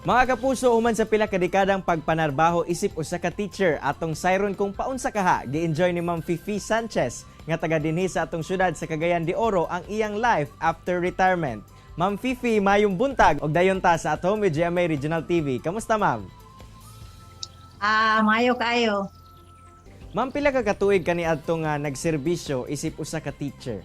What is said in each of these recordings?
Mga kapuso, human sa pila ka dekadang pagpanarbaho isip usa ka teacher atong sayron kung paunsa kaha gi-enjoy ni Ma'am Fifi Sanchez nga taga dinhi sa atong syudad sa Cagayan de Oro ang iyang life after retirement. Ma'am Fifi, mayong buntag og dayon ta sa At Home with GMA Regional TV. Kamusta, ma'am? Mayo kayo. Ma'am, pila ka katuig kani adto nga nagserbisyo isip usa ka teacher?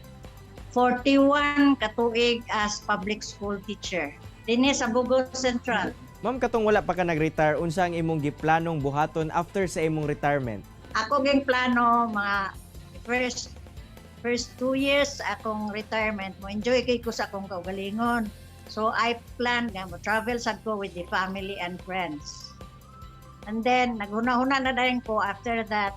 41 katuig as public school teacher. Dinhi sa Bugos Central. Ma'am, katong wala pa ka nag-retire, unsa ang imong giplanong buhaton after sa imong retirement? Ako ging plano mga first 2 years akong retirement mo enjoy kay ko sa akong kaugalingon. So I plan nga mo travel sad ko with the family and friends. And then naghuna-huna na dayon ko after that.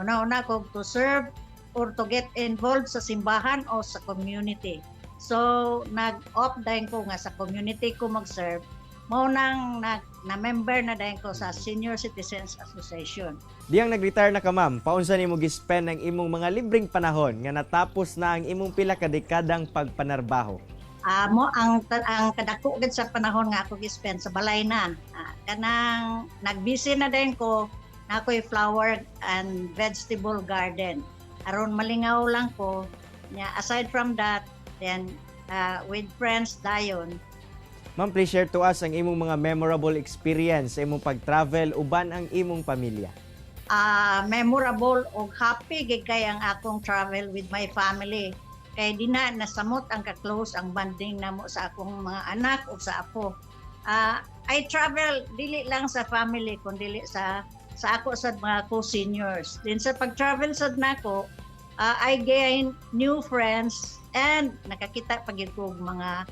Una-una ko to serve or to get involved sa simbahan o sa community. So nag-opt dayon ko nga sa community ko mag-serve. Mao nang na-member na dayon ko sa Senior Citizens Association. Diyang nag-retire na ka, ma'am, paunsa nimo gi-spend ang imong mga libreng panahon nga natapos na ang imong pila ka dekadang pagpanarbaho? Mo ang kadako gid sa panahon nga ako gi-spend sa balaynan. Kanang nagbisi na din ko na ako'y flower and vegetable garden. Aron malingaw lang ko. Aside from that, then with friends dayon. Ma'am, please share to us ang imong mga memorable experience sa imong pag-travel uban ang imong pamilya. Memorable o happy gid kay ang akong travel with my family. Kay di na nasamot ang ka-close ang bonding namo sa akong mga anak o sa apo. I travel dili lang sa family kundi sa ako sa mga co-seniors. Din sa pag-travel sad nako, I gain new friends and nakakita pagid ko mga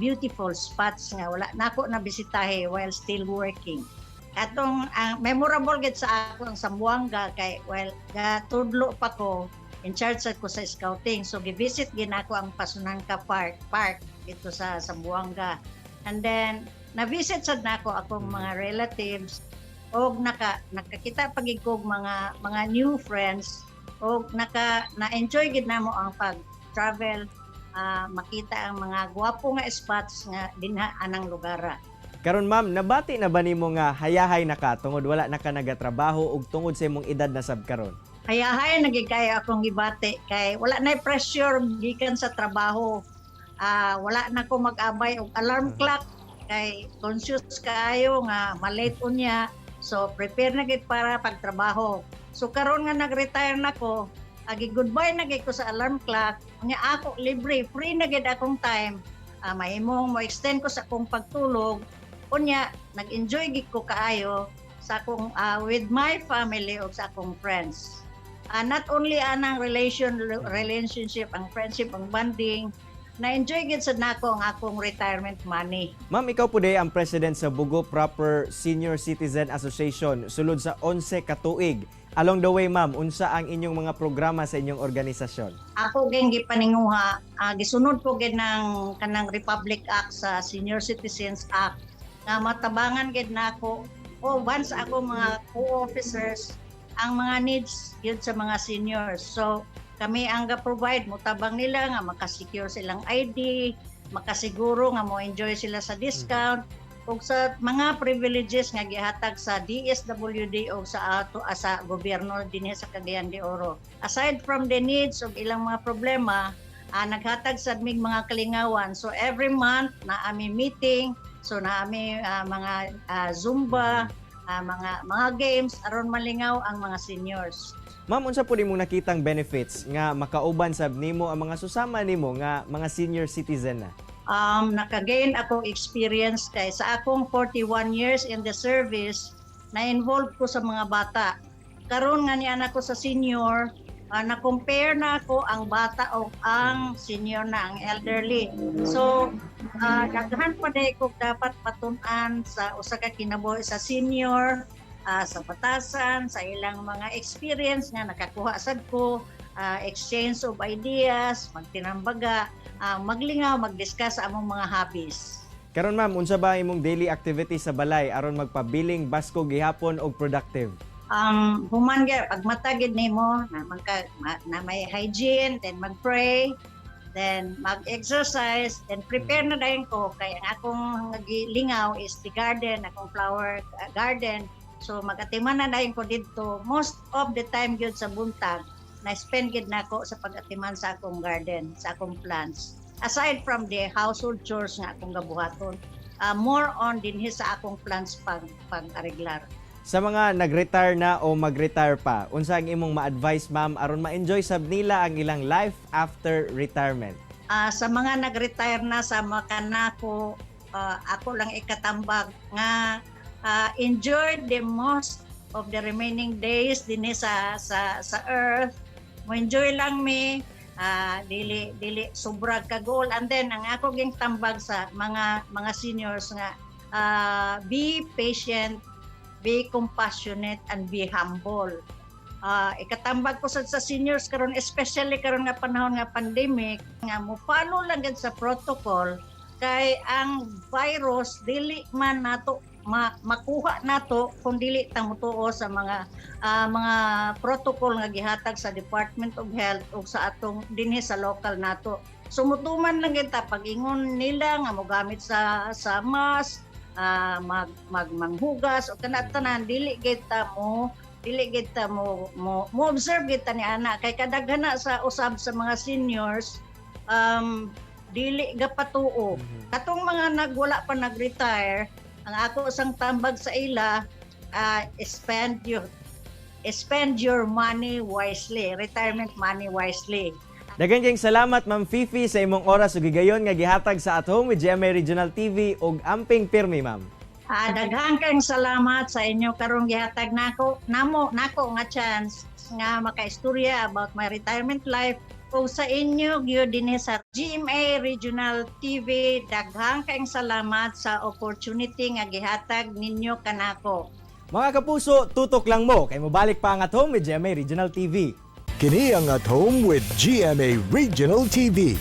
beautiful spots nga wala nako na bisitahe while still working. Atong memorable gid sa ako ang Zamboanga kay tudlo pa ko in charge ko sa scouting. So gi-visit gid ako ang Pasunangka Park ito sa Zamboanga. And then na-visit sad nako akong mga relatives og nakakita pagid ko mga new friends og na-enjoy gid namo ang pag-travel. Makita ang mga gwapo nga spots nga dinha anang lugar. Karon, ma'am, nabati na ba nimo nga hayahay na ka tungod wala na ka nagatrabaho ug tungod sa imong edad na sab karon? Hayahay nagikaya akong gibati kay wala na pressure gikan sa trabaho. Wala na ko mag-abay og alarm clock kay conscious kaayo nga malate unya. So prepare na gid para pagtrabaho. So karon nga nag-retire na ko, goodbye na gid ko sa alarm clock. Nya ako libre, free na gid akong time. Mahimong mo extend ko sa akong pagtulog. Unya nag-enjoy gid ko kaayo sa akong with my family o sa akong friends. Not only anang relationship, ang friendship, ang bonding, na-enjoy gid sad nako ang akong retirement money. Ma'am, ikaw po ang president sa Bugo Proper Senior Citizen Association sulod sa 11 katuig. Along the way, ma'am, unsa ang inyong mga programa sa inyong organisasyon? Ako geng gipaninguha, gisunod ko gid ng kanang Republic Act sa Senior Citizens Act nga matabangan gid nako once ako mga co-officers ang mga needs yun sa mga seniors. So kami ang ga-provide mutabang nila nga makasecure silang ID, makasiguro nga mo enjoy sila sa discount ug sa mga privileges nga gihatag sa DSWD o sa ato sa gobyerno dinhi sa Cagayan de Oro. Aside from the needs of ilang mga problema, naghatag sad mig mga kalingawan. So every month na ami meeting, so na ami mga Zumba, mga games aron malingaw ang mga seniors. Ma'am, unsa po nimong nakitang benefits nga makauban sab nimo ang mga susama nimo nga mga senior citizen na? Nakagain akong experience kay sa akong 41 years in the service, na-involve ko sa mga bata. Karon nga niyan ako sa senior, na-compare na ako ang bata o ang senior na, ang elderly. So, daghan pa din ko dapat patunan sa usa ka kinabuhi sa senior, sa batasan, sa ilang mga experience nga nakakuha sad ko, exchange of ideas, magtinambaga, maglingaw, mag-discuss sa among mga hobbies. Karon, ma'am, unsa ba imong daily activity sa balay aron magpabiling basko gihapon og productive? Human gyud pag matagid nimo na may hygiene, then mag-pray, then mag-exercise, then prepare na dayon ko kay ang akong lingaw is the garden, akong flower garden. So magatiman na dayon ko dito most of the time gyud sa buntag na spend gid nako sa pag-atiman sa akong garden, sa akong plants. Aside from the household chores nga akong gabuhaton, more on dinhi sa akong plants pag-arreglar. Sa mga nag-retire na o mag-retire pa, unsa ang imong ma-advise ma'am aron ma-enjoy sab nila ang ilang life after retirement? Sa mga nag-retire na sa makanako, ako lang ikatambag nga enjoy the most of the remaining days dinhi sa earth. Mo enjoy lang mi, dili sobra kagol, and then ang ako ging tambag sa mga seniors nga be patient, be compassionate, and be humble. Ikatambag ko sa seniors karon, especially karon nga panahon nga pandemic, nga mo follow lang gid sa protocol kay ang virus dili man nato makuha nato kung dili ta mutuo sa mga protocol nga gihatag sa Department of Health o sa atong dinhi sa local nato. Sumutuman lang kita pag-ingon nila nga mogamit sa mask, manghugas o kanat-tanan, dili kita mo observe kita ni ana kay kadaghana sa usab sa mga seniors dili gapatuo. Katong mga wala pa nag-retire, ang ako isang tambag sa ila, spend your money wisely, retirement money wisely. Daghang kayong salamat Ma'am Fifi sa imong oras ug gigayon nga gihatag sa At Home with GMA Regional TV ug amping pirmi ma'am. Daghang kayong salamat sa inyo karong gihatag nako nga chance nga makaistorya about my retirement life o sa inyo gyud dinhi sa GMA Regional TV. Daghang kayong salamat sa opportunity nga gihatag ninyo kanako. Mga kapuso, tutok lang mo kay mobalik pa ang At Home with GMA Regional TV. Kini ang At Home with GMA Regional TV.